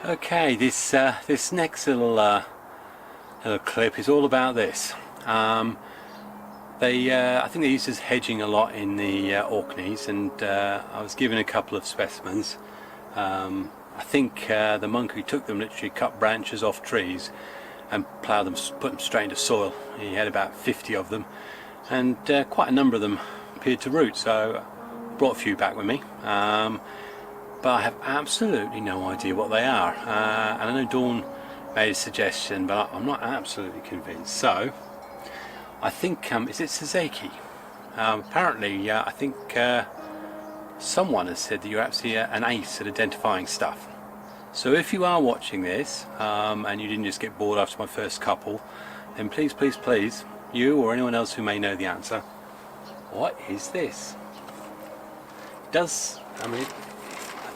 Okay, this next little clip is all about this. I think they use this hedging a lot in the Orkneys, and I was given a couple of specimens. I think the monk who took them literally cut branches off trees and ploughed them, put them straight into soil. He had about 50 of them, and quite a number of them appeared to root, so I brought a few back with me. But I have absolutely no idea what they are, and I know Dawn made a suggestion, but I'm not absolutely convinced. So I think is it Sazaki? Apparently I think someone has said that you're absolutely an ace at identifying stuff. So if you are watching this and you didn't just get bored after my first couple, then please, you or anyone else who may know the answer, what is this? I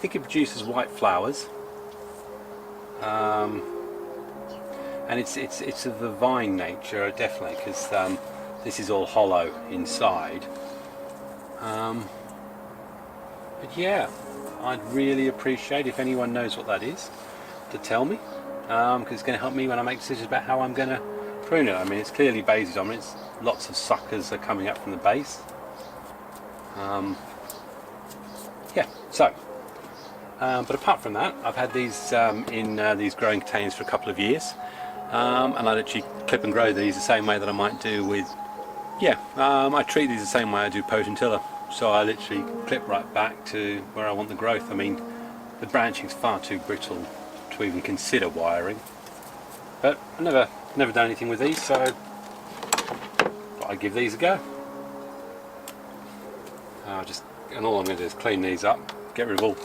think it produces white flowers, and it's of the vine nature, definitely, because this is all hollow inside. But yeah, I'd really appreciate if anyone knows what that is to tell me, because it's going to help me when I make decisions about how I'm going to prune it. I mean, it's clearly based on it. Lots of suckers are coming up from the base. Yeah, so. But apart from that, I've had these in these growing containers for a couple of years, and I literally clip and grow these the same way that I might do with, I treat these the same way I do potentilla. So I literally clip right back to where I want the growth. I mean, the branching is far too brittle to even consider wiring. But I've never done anything with these, so thought I'd give these a go. And all I'm going to do is clean these up, get rid of all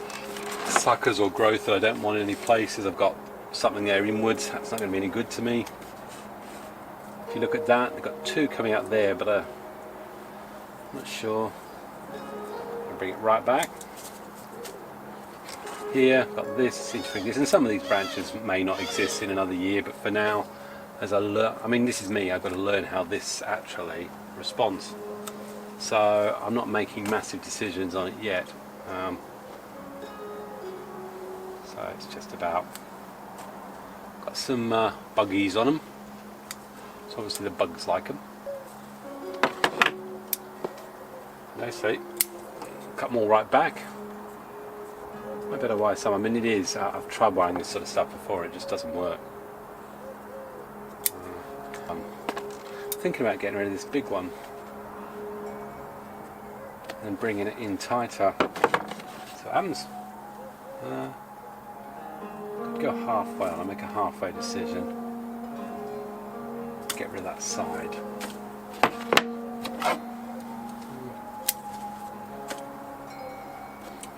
suckers or growth that I don't want in any places. I've got something there inwards, that's not going to be any good to me. If you look at that, I've got two coming out there, but I'm not sure. I'll bring it right back. Here, I've got this, and some of these branches may not exist in another year, but for now, as I learn, I mean, this is me, I've got to learn how this actually responds. So I'm not making massive decisions on it yet. So it's just about, got some buggies on them, so obviously the bugs like them. No, see, cut them all right back. I better wire some. I mean, it is, I've tried wiring this sort of stuff before, it just doesn't work. I'm thinking about getting rid of this big one and bringing it in tighter. So what happens? Go halfway, I'll make a halfway decision. Get rid of that side.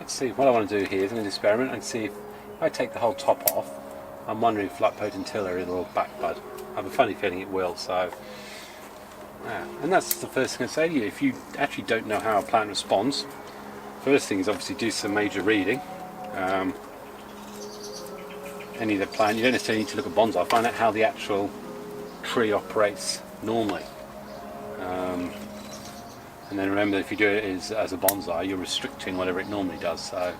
Let's see, what I want to do here is an experiment and see if I take the whole top off. I'm wondering if, like potentilla, it'll back bud. I have a funny feeling it will, so. Yeah. And that's the first thing I say to you. If you actually don't know how a plant responds, first thing is obviously do some major reading. Any of the plant, you don't necessarily need to look at bonsai, find out how the actual tree operates normally. And then remember, if you do it as a bonsai, you're restricting whatever it normally does. So.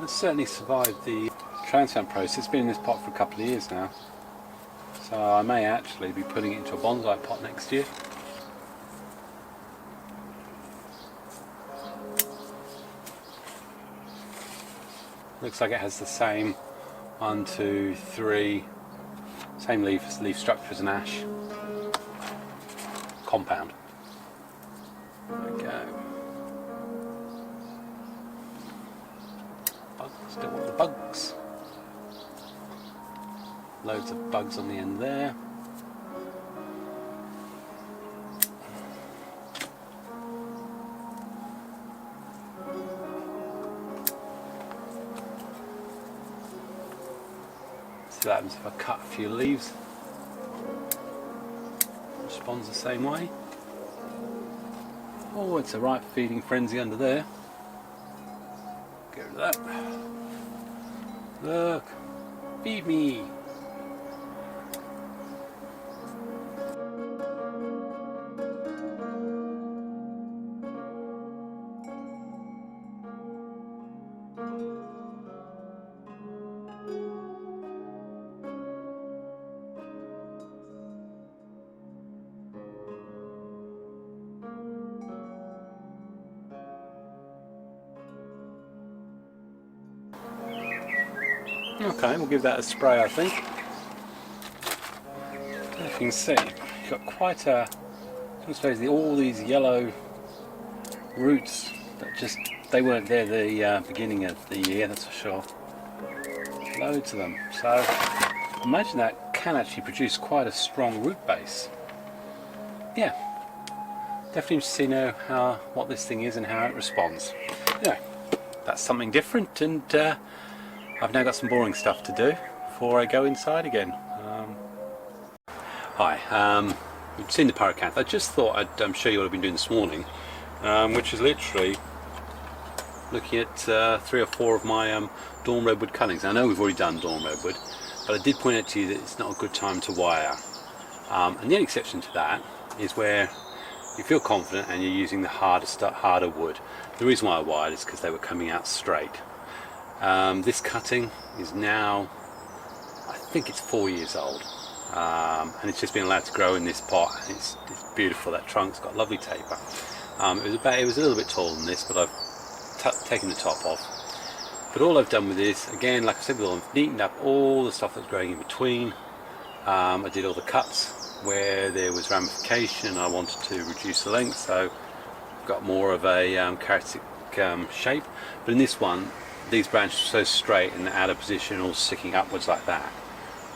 It's certainly survived the transplant process. It's been in this pot for a couple of years now. So I may actually be putting it into a bonsai pot next year. Looks like it has the same 1, 2, 3, same leaf structure as an ash compound. There we go. Still want the bugs. Loads of bugs on the end there. See what happens if I cut a few leaves. Responds the same way. Oh, it's a right feeding frenzy under there. Get rid of that. Look, feed me. Okay, we'll give that a spray, I think. If you can see, you've got quite a, I suppose, all these yellow roots that just, they weren't there the beginning of the year, that's for sure. Loads of them. So imagine that can actually produce quite a strong root base. Yeah, definitely interested to know what this thing is and how it responds. Yeah, that's something different, and I've now got some boring stuff to do before I go inside again. Hi, you've seen the pyrocanth. I just thought I'd show you what I've been doing this morning, which is literally looking at 3 or 4 of my Dawn Redwood cuttings. I know we've already done Dawn Redwood, but I did point out to you that it's not a good time to wire. And the only exception to that is where you feel confident and you're using the harder wood. The reason why I wired is because they were coming out straight. This cutting is now, I think it's 4 years old, and it's just been allowed to grow in this pot. It's beautiful. That trunk's got lovely taper. It was a little bit taller than this, but I've taken the top off. But all I've done with this, again, like I said, I've neatened up all the stuff that's growing in between. I did all the cuts where there was ramification and I wanted to reduce the length, so I've got more of a characteristic shape. But in this one, these branches are so straight and out of position, all sticking upwards like that,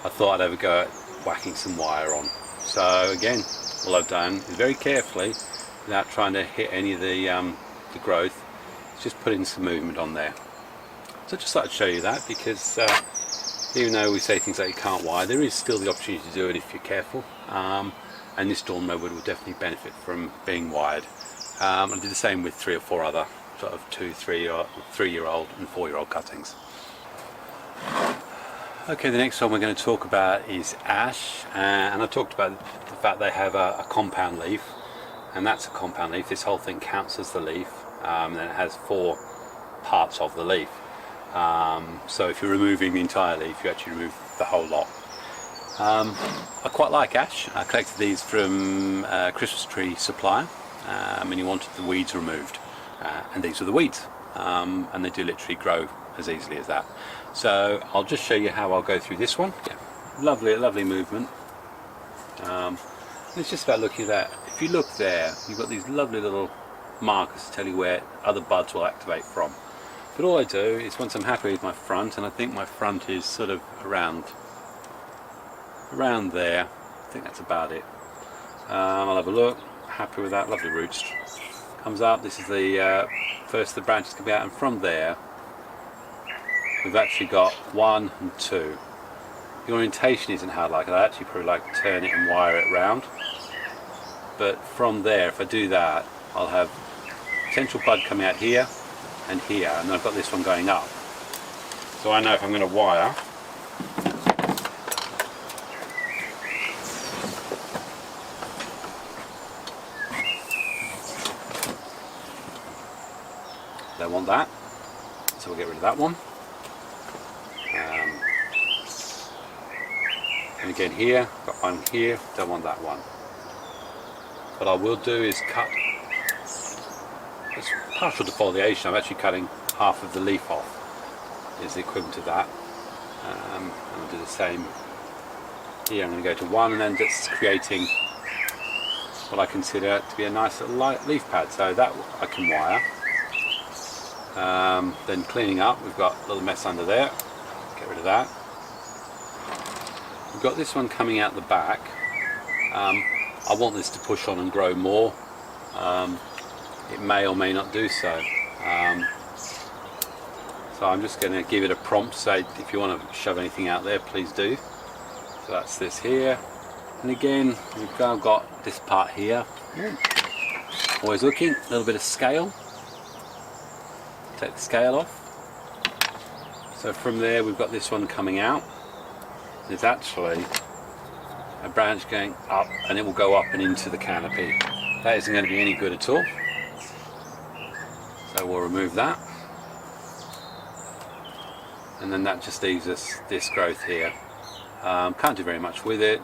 I thought I'd have a go at whacking some wire on. So again, all I've done is very carefully, without trying to hit any of the growth, just put in some movement on there. So I just thought I'd show you that, because even though we say things like you can't wire, there is still the opportunity to do it if you're careful. And this Dawn Redwood will definitely benefit from being wired. I did the same with 3 or 4 other sort of 2, 3-year-old and 4-year-old cuttings. Okay, the next one we're going to talk about is ash, and I talked about the fact they have a compound leaf, and that's a compound leaf. This whole thing counts as the leaf, and then it has 4 parts of the leaf. So if you're removing the entire leaf, you actually remove the whole lot. I quite like ash. I collected these from a Christmas tree supplier, and he wanted the weeds removed, and these are the weeds, and they do literally grow as easily as that. So I'll just show you how I'll go through this one. Yeah, lovely movement. It's just about looking at that. If you look there, you've got these lovely little markers to tell you where other buds will activate from. But all I do is, once I'm happy with my front, and I think my front is sort of around there, I think that's about it. I'll have a look, happy with that, lovely roots. Comes up, this is the first the branches come out, and from there we've actually got 1 and 2. The orientation isn't how I like it. I actually probably like to turn it and wire it round. But from there, if I do that, I'll have potential bud coming out here and here, and then I've got this one going up. So I know if I'm going to wire, don't want that, so we'll get rid of that one. And again here, got one here, don't want that one. What I will do is cut, it's partial defoliation, I'm actually cutting half of the leaf off, is the equivalent to that. And I'll do the same here. I'm going to go to 1, and then that's creating what I consider to be a nice little light leaf pad, so that I can wire. Then cleaning up, we've got a little mess under there, get rid of that. We've got this one coming out the back. I want this to push on and grow more. It may or may not do so. So I'm just going to give it a prompt, say if you want to shove anything out there, please do. So that's this here. And again, we've now got this part here. Always looking, a little bit of scale. Take the scale off. So from there we've got this one coming out. There's actually a branch going up, and it will go up and into the canopy. That isn't going to be any good at all. So we'll remove that. And then that just leaves us this growth here. Can't do very much with it,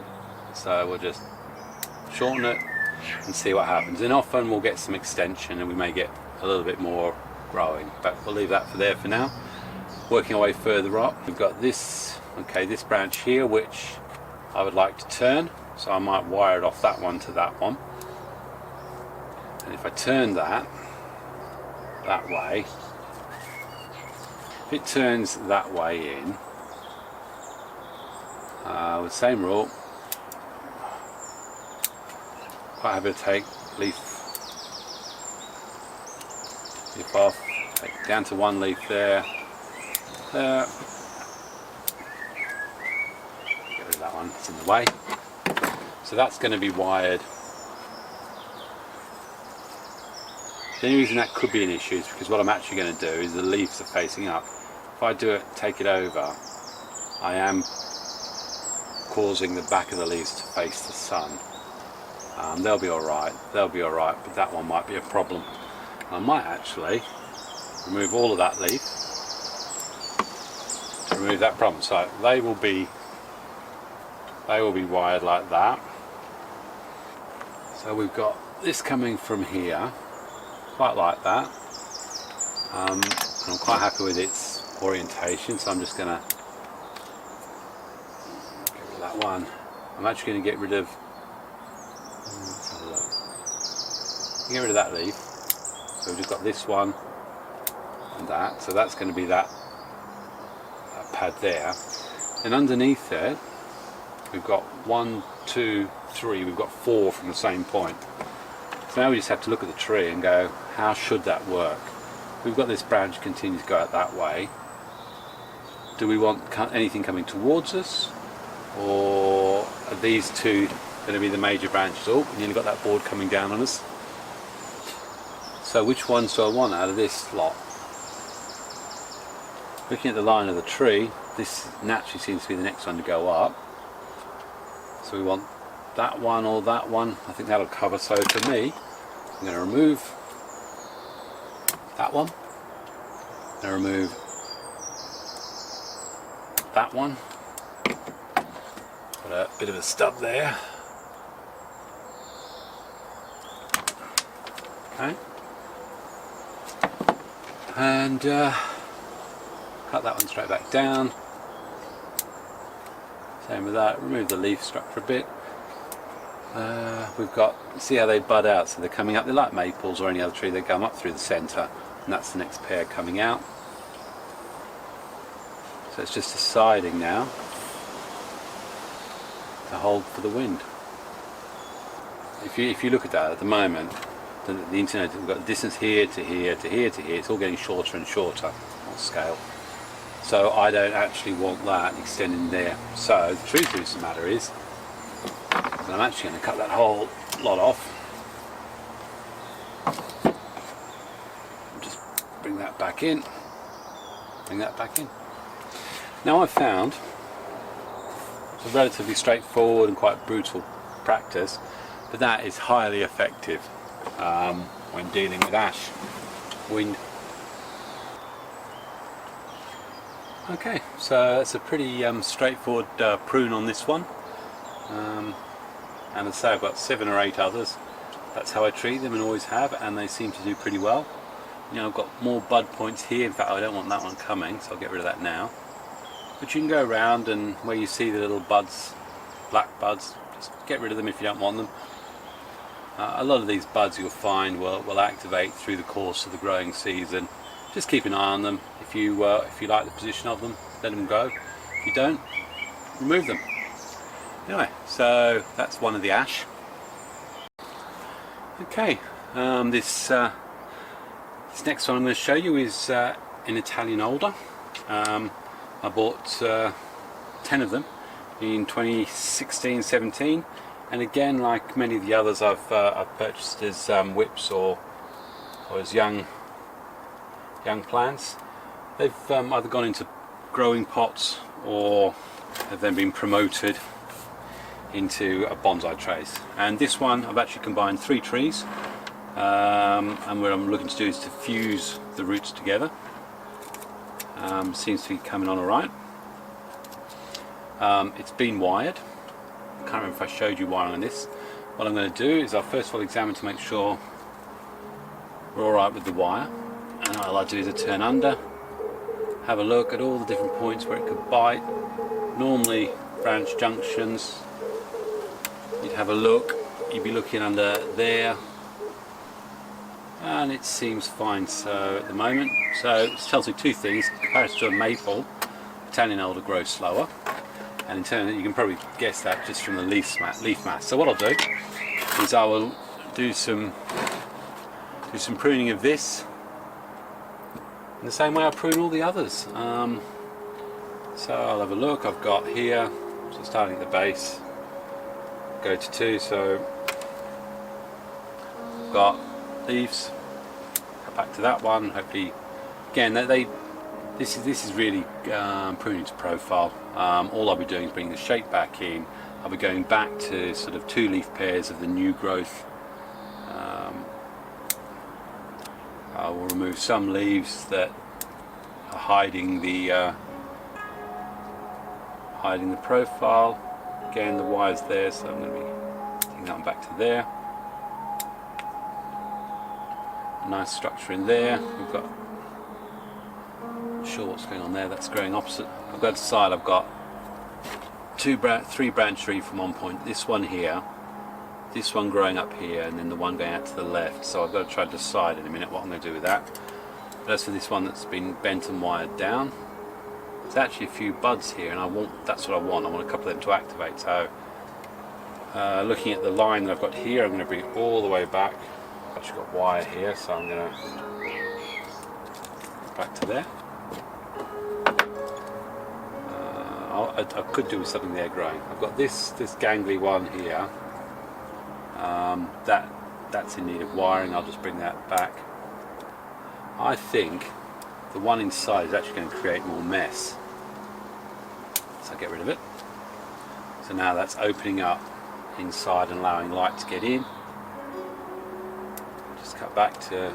so we'll just shorten it and see what happens. And often we'll get some extension and we may get a little bit more growing, but we'll leave that for there for now. working our way further up, we've got this, okay, this branch here which I would like to turn, so I might wire it off that one to that one. And if I turn that way, if it turns that way in, with the same rule, quite happy to take leaf off, take it down to one leaf there, get rid of that one, it's in the way. So that's going to be wired. The only reason that could be an issue is because what I'm actually going to do is the leaves are facing up. If I do it, take it over, I am causing the back of the leaves to face the sun. They'll be alright, but that one might be a problem. I might actually remove all of that leaf to remove that problem. So they will be wired like that. So we've got this coming from here, quite like that. And I'm quite happy with its orientation, so I'm just going to get rid of that one. I'm actually going to get rid of, let's have a look. Get rid of that leaf. So we've just got this one and that, so that's going to be that pad there. And underneath it we've got 1, 2, 3, we've got 4 from the same point. So now we just have to look at the tree and go, how should that work? We've got this branch continues to go out that way. Do we want anything coming towards us, or are these two going to be the major branches? Oh, and you've got that board coming down on us. So which ones do I want out of this lot? Looking at the line of the tree, this naturally seems to be the next one to go up. So we want that one or that one. I think that'll cover. So for me, I'm going to remove that one. I'm going to remove that one. Got a bit of a stub there. Okay. And cut that one straight back down. Same with that, remove the leaf structure a bit. We've got, see how they bud out, so they're coming up, they're like maples or any other tree, they come up through the centre, and that's the next pair coming out. So it's just deciding now to hold for the wind. If you look at that at the moment, the internet, we've got the distance here to here to here to here, it's all getting shorter and shorter on scale. So I don't actually want that extending there. So the truth of the matter is that I'm actually going to cut that whole lot off. Just bring that back in. Bring that back in. Now I've found it's a relatively straightforward and quite brutal practice, but that is highly effective when dealing with ash, wind. Okay, so it's a pretty straightforward prune on this one, and as I say, I've got 7 or 8 others. That's how I treat them and always have, and they seem to do pretty well. You know, I've got more bud points here. In fact, I don't want that one coming, so I'll get rid of that now. But you can go around, and where you see the little buds, black buds, just get rid of them if you don't want them. A lot of these buds you'll find will activate through the course of the growing season. Just keep an eye on them. If you like the position of them, let them go. If you don't, remove them. Anyway, so that's one of the ash. Okay, this next one I'm going to show you is an Italian Alder. I bought 10 of them in 2016-17, and again, like many of the others, I've purchased as whips or as young plants. They've either gone into growing pots or have then been promoted into a bonsai trays. And this one, I've actually combined 3 trees, and what I'm looking to do is to fuse the roots together. Seems to be coming on alright. It's been wired. I can't remember if I showed you wiring on this. What I'm going to do is I'll first of all examine to make sure we're alright with the wire. And what I like to do is I turn under, have a look at all the different points where it could bite. Normally branch junctions, you'd have a look, you'd be looking under there, and it seems fine so at the moment. So it tells me two things: in comparison to a maple, Italian Alder grows slower, and in turn you can probably guess that just from the leaf mass. So what I'll do is I will do some pruning of this in the same way I prune all the others. So I'll have a look. I've got here, so starting at the base, go to 2, so I've got leaves, go back to that one. Hopefully, again, this is really pruning to profile. All I'll be doing is bringing the shape back in. I'll be going back to sort of 2 leaf pairs of the new growth. I will remove some leaves that are hiding the profile. Again, the wire's there, so I'm going to be taking that one back to there. A nice structure in there. We've got, I'm not sure what's going on there. That's growing opposite. I've got to the side. I've got 3 branch tree from one point. This one here, this one growing up here, and then the one going out to the left. So I've got to try to decide in a minute what I'm going to do with that. But as for this one that's been bent and wired down, there's actually a few buds here, and that's what I want. I want a couple of them to activate. So looking at the line that I've got here, I'm going to bring it all the way back. I've actually got wire here, so I'm going to back to there. I could do with something there growing. I've got this gangly one here. That's in need of wiring. I'll just bring that back. I think the one inside is actually going to create more mess, so I'll get rid of it. So now that's opening up inside and allowing light to get in. Just cut back to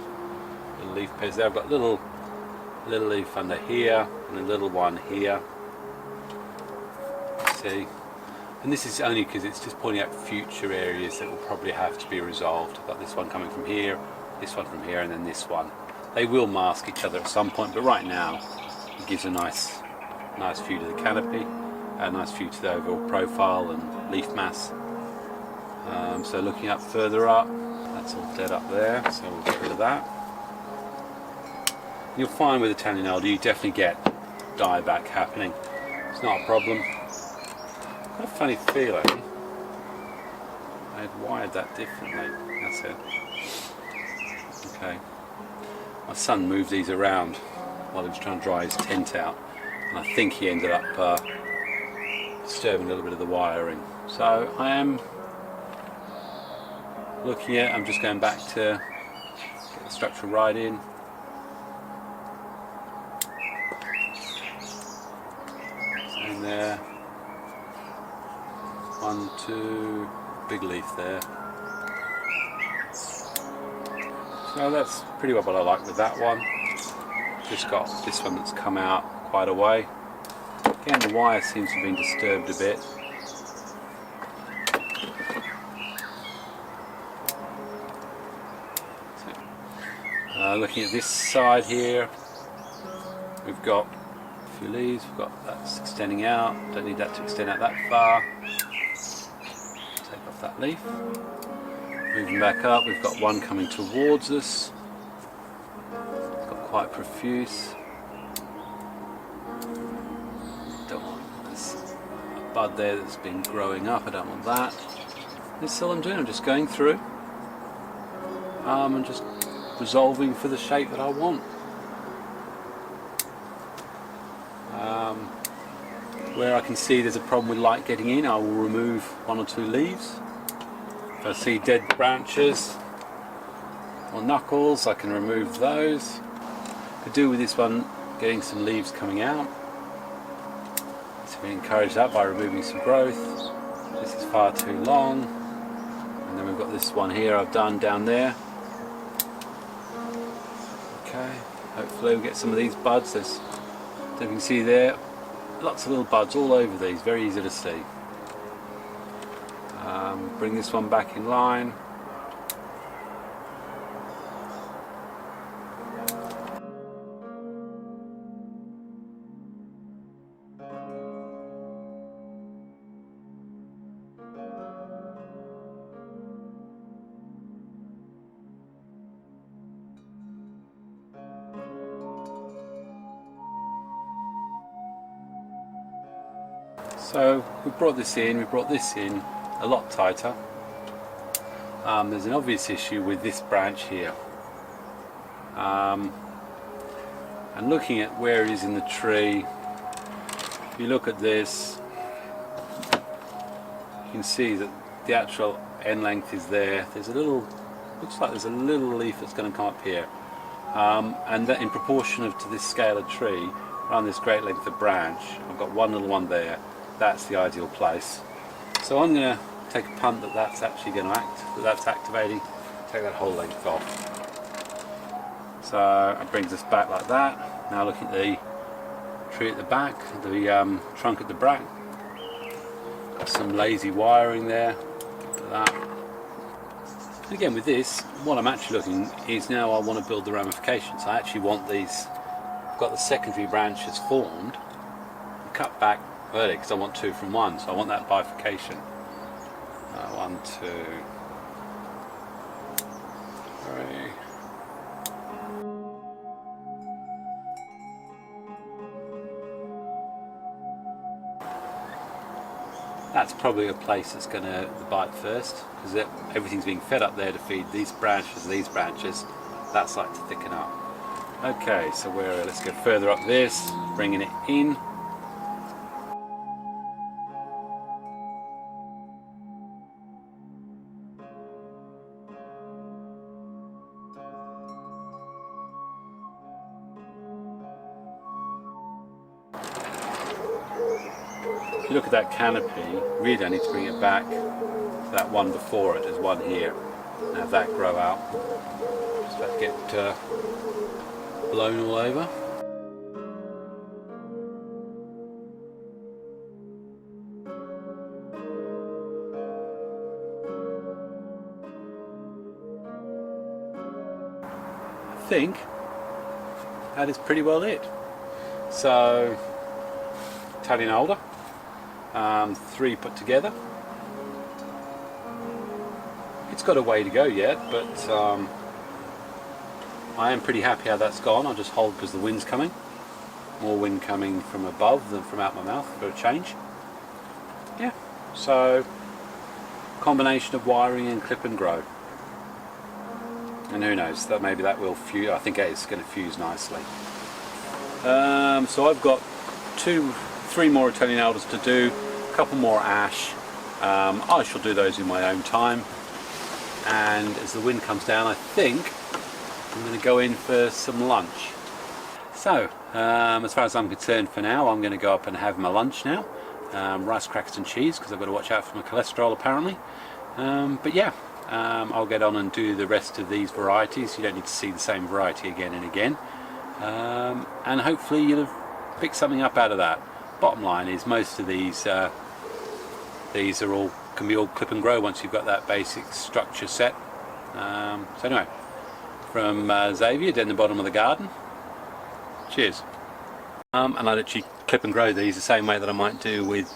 the leaf pairs there. I've got little leaf under here and a little one here. See, and this is only because it's just pointing out future areas that will probably have to be resolved. I've got this one coming from here, this one from here, and then this one. They will mask each other at some point, but right now it gives a nice view to the canopy, a nice view to the overall profile and leaf mass. So looking up further up, that's all dead up there, so we'll get rid of that. You'll find with Italian Alder you definitely get dieback happening. It's not a problem. I've got a funny feeling I had wired that differently. That's it. Okay. My son moved these around while he was trying to dry his tent out, and I think he ended up disturbing a little bit of the wiring. So I am looking at, I'm just going back to get the structure right in. In there. 1, 2, big leaf there. So that's pretty well what I like with that one. Just got this one that's come out quite a way. Again, the wire seems to have been disturbed a bit. Looking at this side here, we've got a few leaves, we've got that's extending out, don't need that to extend out that far. Take off that leaf. Moving back up, we've got one coming towards us. It's got quite profuse. Don't want this bud there that's been growing up, I don't want that. That's all I'm doing, I'm just going through and just resolving for the shape that I want. Where I can see there's a problem with light getting in, I will remove 1 or 2 leaves. If I see dead branches or knuckles, I can remove those. Could do with this one getting some leaves coming out. So we encourage that by removing some growth. This is far too long. And then we've got this one here I've done down there. Okay, hopefully we'll get some of these buds. There's, so you can see there, lots of little buds all over these, very easy to see. Bring this one back in line. So we brought this in a lot tighter. There's an obvious issue with this branch here. And looking at where it is in the tree, if you look at this, you can see that the actual end length is there. There's a little, looks like there's a little leaf that's going to come up here. And that in proportion to this scale of tree, around this great length of branch, I've got one little one there. That's the ideal place. So I'm going to take a punt that that's actually going to act, that's activating, take that whole length off. So it brings us back like that. Now looking at the tree at the back, the trunk at the back. Got some lazy wiring there. Look at that. And again with this, what I'm actually looking is now I want to build the ramifications. I actually want these, I've got the secondary branches formed, cut back early because I want 2 from 1, so I want that bifurcation. 1, 2, 3. That's probably a place that's going to bite first, because everything's being fed up there to feed these branches. That's like to thicken up. Okay, so let's go further up this, bringing it in. If you look at that canopy, really I need to bring it back to that one before it. There's one here. And have that grow out. Just let it get blown all over. I think that is pretty well it. So, Italian Alder. 3 put together. It's got a way to go yet, but I am pretty happy how that's gone. I'll just hold because the wind's coming. More wind coming from above than from out my mouth for a change. Yeah, so combination of wiring and clip and grow. And who knows, that maybe that will fuse. I think it's going to fuse nicely. So I've got 3 more Italian Alders to do, a couple more ash. I shall do those in my own time, and as the wind comes down I think I'm going to go in for some lunch. So as far as I'm concerned for now, I'm going to go up and have my lunch now. Rice, crackers and cheese, because I've got to watch out for my cholesterol apparently. But yeah, I'll get on and do the rest of these varieties. You don't need to see the same variety again and again, and hopefully you'll have picked something up out of that. Bottom line is most of these are all can be all clip and grow once you've got that basic structure set. So anyway, from Xavier down the bottom of the garden, cheers. And I literally clip and grow these the same way that I might do with